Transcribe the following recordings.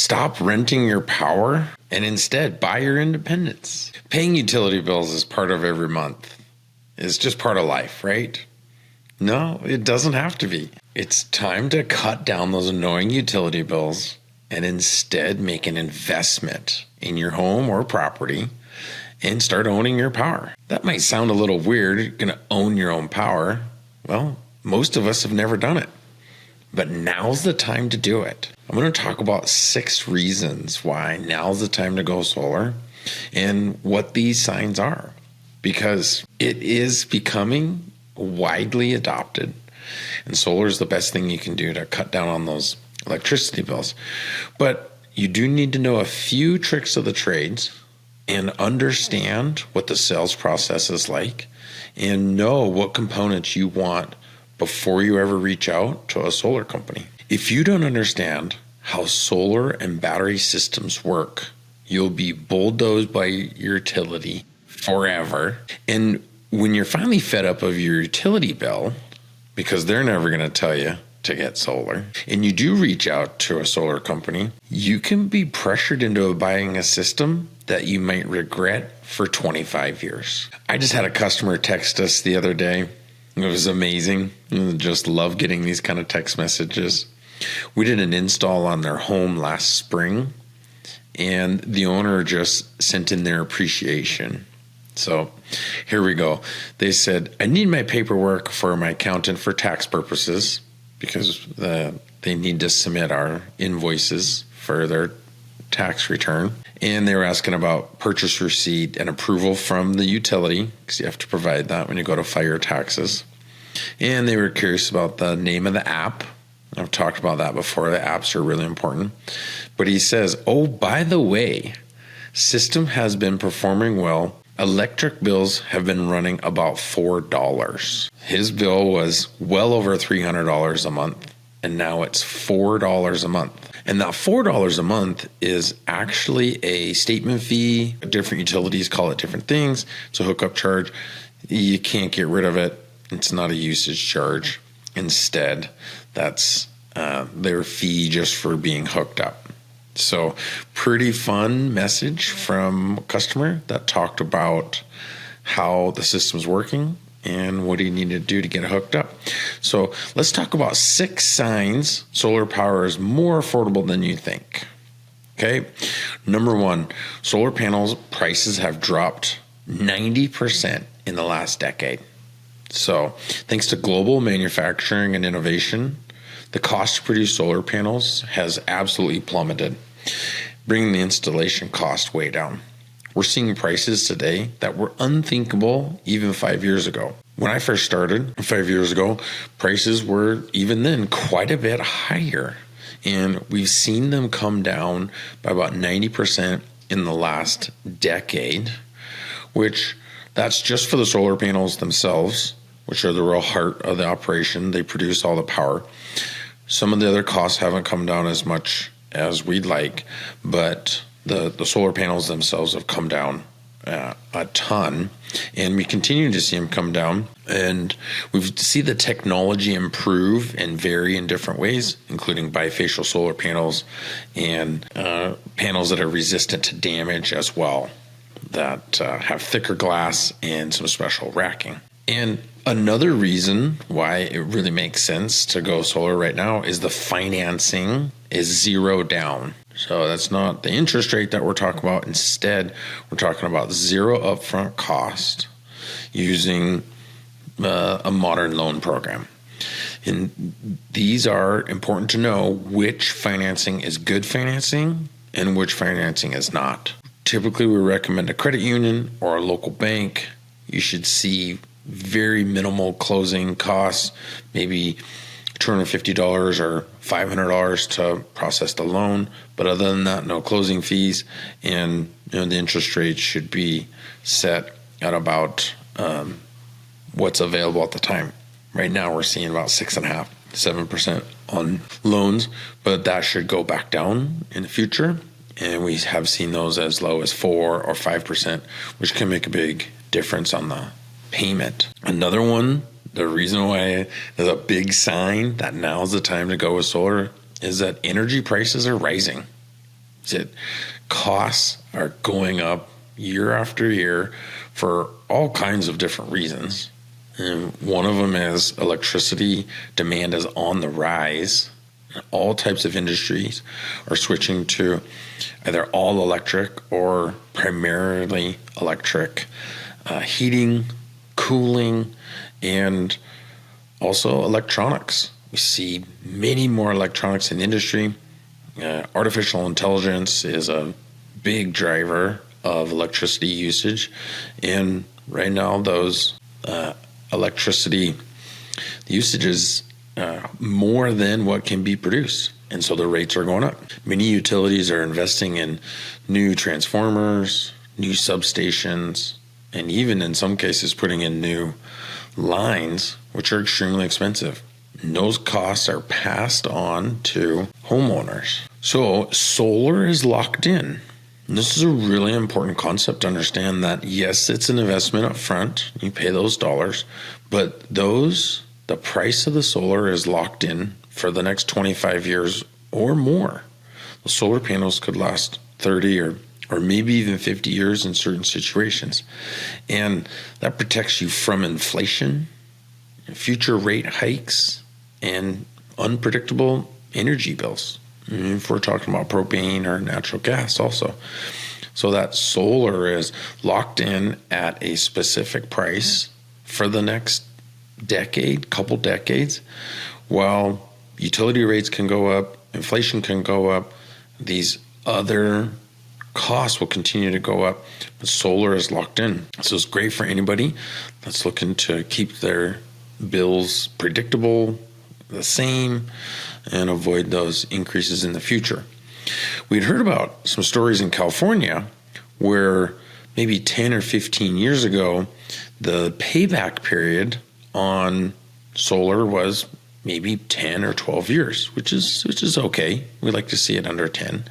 Stop renting your power and instead buy your independence. Paying utility bills is part of every month. It's just part of life, right? No, it doesn't have to be. It's time to cut down those annoying utility bills and instead make an investment in your home or property and start owning your power. That might sound a little weird, you're going to own your own power. Well, most of us have never done it, but now's the time to do it. I'm going to talk about 6 reasons why now's the time to go solar and what these signs are, because it is becoming widely adopted, and solar is the best thing you can do to cut down on those electricity bills. But you do need to know a few tricks of the trades and understand what the sales process is like and know what components you want before you ever reach out to a solar company. If you don't understand how solar and battery systems work, you'll be bulldozed by your utility forever. And when you're finally fed up of your utility bill, because they're never going to tell you to get solar, and you do reach out to a solar company, you can be pressured into buying a system that you might regret for 25 years. I just had a customer text us the other day. It was amazing. I just love getting these kind of text messages. We did an install on their home last spring, and the owner just sent in their appreciation. So here we go. They said, I need my paperwork for my accountant for tax purposes, because they need to submit our invoices for their tax return. And they were asking about purchase receipt and approval from the utility, because you have to provide that when you go to file your taxes. And they were curious about the name of the app. I've talked about that before. The apps are really important. But he says, oh, by the way, system has been performing well. Electric bills have been running about $4. His bill was well over $300 a month, and now it's $4 a month. And that $4 a month is actually a statement fee. Different utilities call it different things. It's a hookup charge. You can't get rid of it. It's not a usage charge. Instead, that's their fee just for being hooked up. So pretty fun message from a customer that talked about how the system's working and what do you need to do to get it hooked up. So let's talk about 6 signs solar power is more affordable than you think. Okay. Number 1, solar panels prices have dropped 90% in the last decade. So thanks to global manufacturing and innovation, the cost to produce solar panels has absolutely plummeted, bringing the installation cost way down. We're seeing prices today that were unthinkable even 5 years ago. When I first started 5 years ago, prices were even then quite a bit higher. And we've seen them come down by about 90% in the last decade, which that's just for the solar panels themselves, which are the real heart of the operation. They produce all the power. Some of the other costs haven't come down as much as we'd like, but the solar panels themselves have come down a ton, and we continue to see them come down. And we see the technology improve and vary in different ways, including bifacial solar panels and panels that are resistant to damage as well, that have thicker glass and some special racking. And another reason why it really makes sense to go solar right now is the financing is zero down. So that's not the interest rate that we're talking about. Instead, we're talking about zero upfront cost using a modern loan program. And these are important to know which financing is good financing and which financing is not. Typically, we recommend a credit union or a local bank. You should see very minimal closing costs, maybe $250 or $500 to process the loan. But other than that, no closing fees. And the interest rate should be set at about what's available at the time. Right now, we're seeing about 6.5%, 7% on loans, but that should go back down in the future. And we have seen those as low as 4 or 5%, which can make a big difference on the payment. Another one, the reason why there's a big sign that now's the time to go with solar is that energy prices are rising. is that costs are going up year after year for all kinds of different reasons. And one of them is electricity demand is on the rise. All types of industries are switching to either all electric or primarily electric. Heating, cooling, and also electronics. We see many more electronics in the industry. Artificial intelligence is a big driver of electricity usage. And right now, those electricity usage is more than what can be produced. And so the rates are going up. Many utilities are investing in new transformers, new substations, and even in some cases putting in new lines, which are extremely expensive. And those costs are passed on to homeowners. So solar is locked in. And this is a really important concept to understand that, yes, it's an investment up front. You pay those dollars, but the price of the solar is locked in for the next 25 years or more. The solar panels could last 30 or maybe even 50 years in certain situations. And that protects you from inflation, future rate hikes, and unpredictable energy bills. If we're talking about propane or natural gas also. So that solar is locked in at a specific price for the next couple decades, while utility rates can go up, inflation can go up, these other costs will continue to go up, but solar is locked in. So it's great for anybody that's looking to keep their bills predictable, the same, and avoid those increases in the future. We'd heard about some stories in California where maybe 10 or 15 years ago, the payback period on solar was maybe 10 or 12 years, which is okay. We like to see it under 10.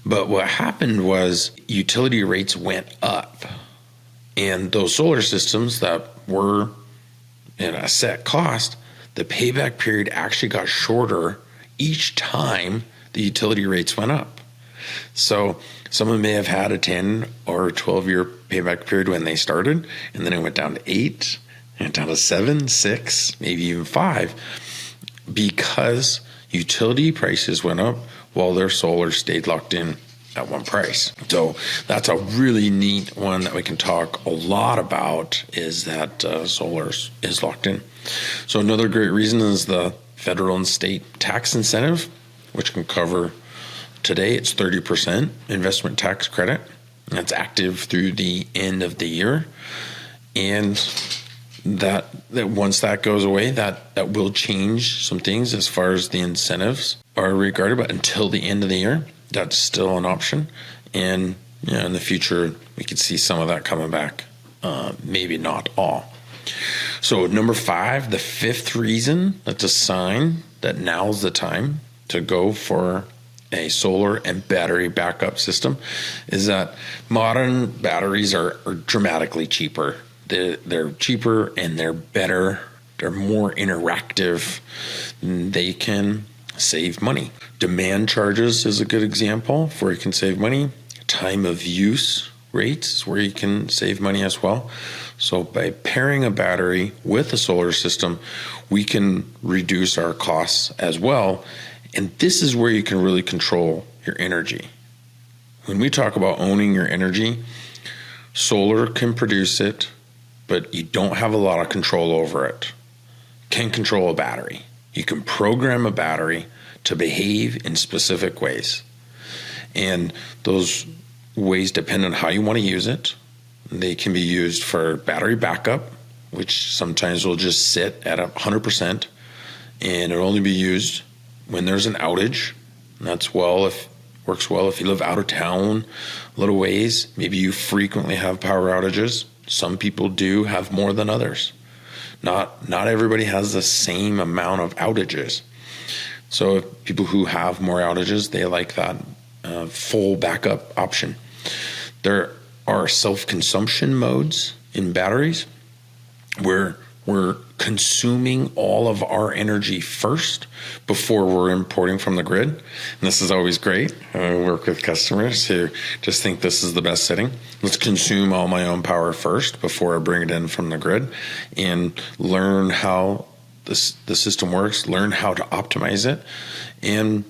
But what happened was utility rates went up, and those solar systems that were at a set cost, the payback period actually got shorter each time the utility rates went up. So someone may have had a 10 or 12-year payback period when they started, and then it went down to 8, and down to 7, 6, maybe even 5, because utility prices went up while their solar stayed locked in at one price. So that's a really neat one that we can talk a lot about, is that solar is locked in. So another great reason is the federal and state tax incentive, which can cover, today it's 30% investment tax credit. That's active through the end of the year. And that once that goes away, that will change some things as far as the incentives are regarded, but until the end of the year, that's still an option. And in the future, we could see some of that coming back, maybe not all. So number 5, the 5th reason that's a sign that now's the time to go for a solar and battery backup system is that modern batteries are dramatically cheaper. They're cheaper and they're better. They're more interactive. They can save money. Demand charges is a good example of where you can save money. Time of use rates is where you can save money as well. So by pairing a battery with a solar system, we can reduce our costs as well. And this is where you can really control your energy. When we talk about owning your energy, solar can produce it, but you don't have a lot of control over it. Can control a battery. You can program a battery to behave in specific ways. And those ways depend on how you want to use it. They can be used for battery backup, which sometimes will just sit at 100%, and it'll only be used when there's an outage. And that's works well if you live out of town a little ways. Maybe you frequently have power outages. Some people do have more than others. Not everybody has the same amount of outages. So people who have more outages, they like that full backup option. There are self-consumption modes in batteries where we're consuming all of our energy first before we're importing from the grid. And this is always great. I work with customers who just think this is the best setting. Let's consume all my own power first before I bring it in from the grid, and learn how the system works, learn how to optimize it, and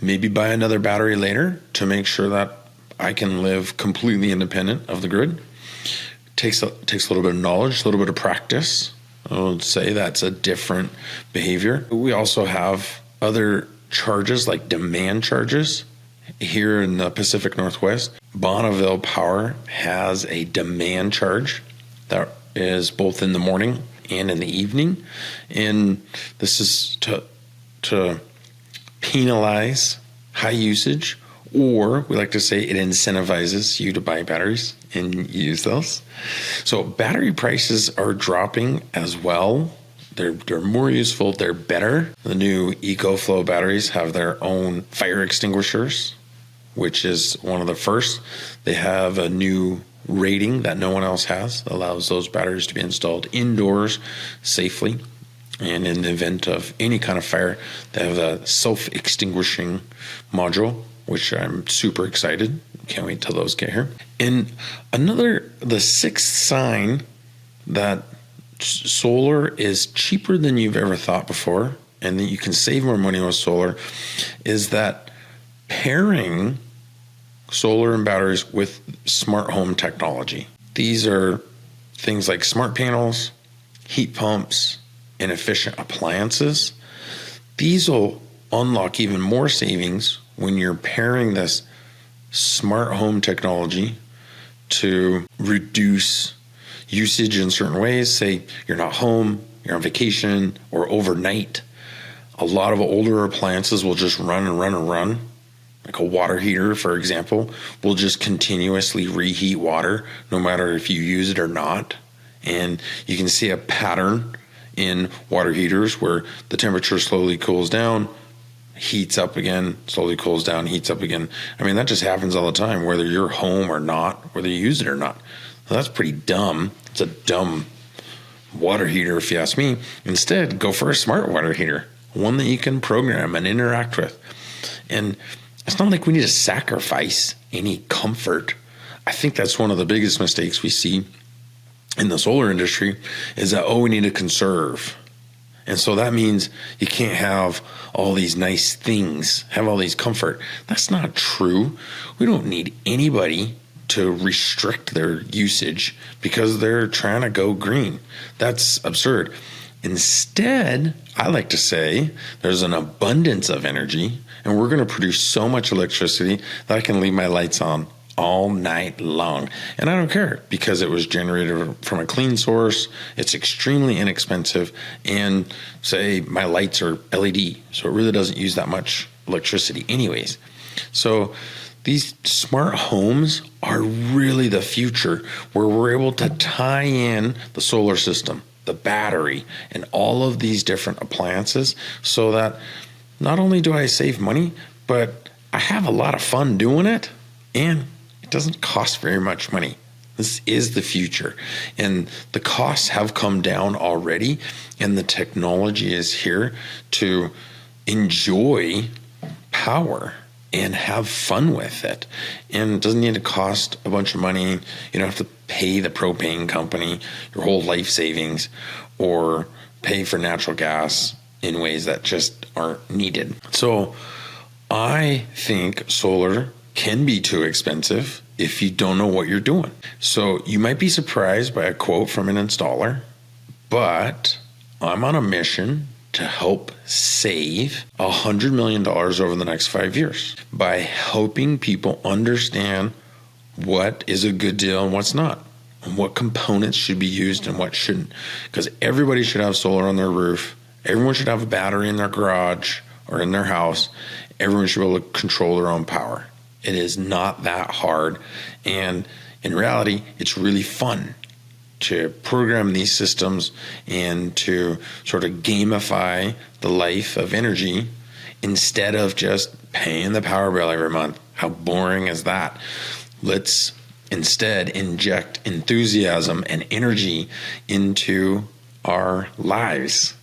maybe buy another battery later to make sure that I can live completely independent of the grid. Takes a little bit of knowledge, a little bit of practice. I would say that's a different behavior. We also have other charges like demand charges. Here in the Pacific Northwest, Bonneville Power has a demand charge that is both in the morning and in the evening. And this is to penalize high usage, or we like to say it incentivizes you to buy batteries and use those. So battery prices are dropping as well. They're more useful. They're better. The new EcoFlow batteries have their own fire extinguishers, which is one of the first. They have a new rating that no one else has that allows those batteries to be installed indoors safely. And in the event of any kind of fire, they have a self-extinguishing module, which I'm super excited. Can't wait till those get here. And the sixth sign that solar is cheaper than you've ever thought before, and that you can save more money with solar, is that pairing solar and batteries with smart home technology. These are things like smart panels, heat pumps, and efficient appliances. These will unlock even more savings when you're pairing this smart home technology to reduce usage in certain ways. Say you're not home, you're on vacation, or overnight. A lot of older appliances will just run and run and run. Like a water heater, for example, will just continuously reheat water no matter if you use it or not. And you can see a pattern in water heaters where the temperature slowly cools down, heats up again, slowly cools down, heats up again. I mean, that just happens all the time, whether you're home or not, whether you use it or not. Well, that's pretty dumb. It's a dumb water heater, if you ask me. Instead, go for a smart water heater, one that you can program and interact with. And it's not like we need to sacrifice any comfort. I think that's one of the biggest mistakes we see in the solar industry, is that, we need to conserve. And so that means you can't have all these nice things, have all these comfort. That's not true. We don't need anybody to restrict their usage because they're trying to go green. That's absurd. Instead, I like to say there's an abundance of energy, and we're going to produce so much electricity that I can leave my lights on all night long. And I don't care, because it was generated from a clean source. It's extremely inexpensive. And say my lights are LED, so it really doesn't use that much electricity anyways. So these smart homes are really the future, where we're able to tie in the solar system, the battery, and all of these different appliances, so that not only do I save money, but I have a lot of fun doing it, and it doesn't cost very much money. This is the future, and the costs have come down already, and the technology is here to enjoy power and have fun with it. And it doesn't need to cost a bunch of money. You don't have to pay the propane company your whole life savings, or pay for natural gas in ways that just aren't needed. So I think solar can be too expensive if you don't know what you're doing. So you might be surprised by a quote from an installer, but I'm on a mission to help save $100 million over the next 5 years by helping people understand what is a good deal and what's not, and what components should be used and what shouldn't. Because everybody should have solar on their roof. Everyone should have a battery in their garage or in their house. Everyone should be able to control their own power. It is not that hard. And in reality, it's really fun to program these systems and to sort of gamify the life of energy instead of just paying the power bill every month. How boring is that? Let's instead inject enthusiasm and energy into our lives.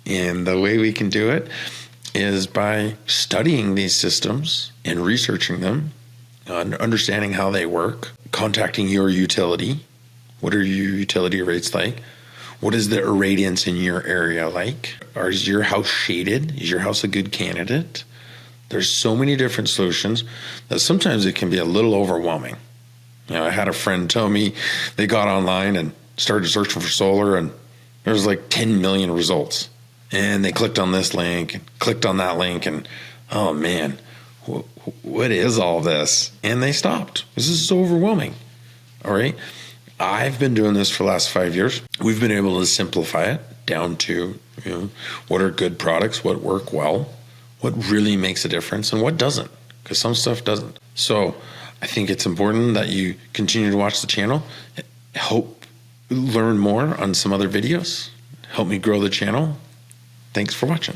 And the way we can do it is by studying these systems and researching them, understanding how they work, contacting your utility. What are your utility rates like? What is the irradiance in your area like? Is your house shaded? Is your house a good candidate? There's so many different solutions that sometimes it can be a little overwhelming. I had a friend tell me they got online and started searching for solar, and there was like 10 million results. And they clicked on this link and clicked on that link, and oh man, what is all this? And they stopped. This is so overwhelming. All right. I've been doing this for the last 5 years. We've been able to simplify it down to, what are good products, what work well, what really makes a difference, and what doesn't, because some stuff doesn't. So I think it's important that you continue to watch the channel, learn more on some other videos, help me grow the channel. Thanks for watching.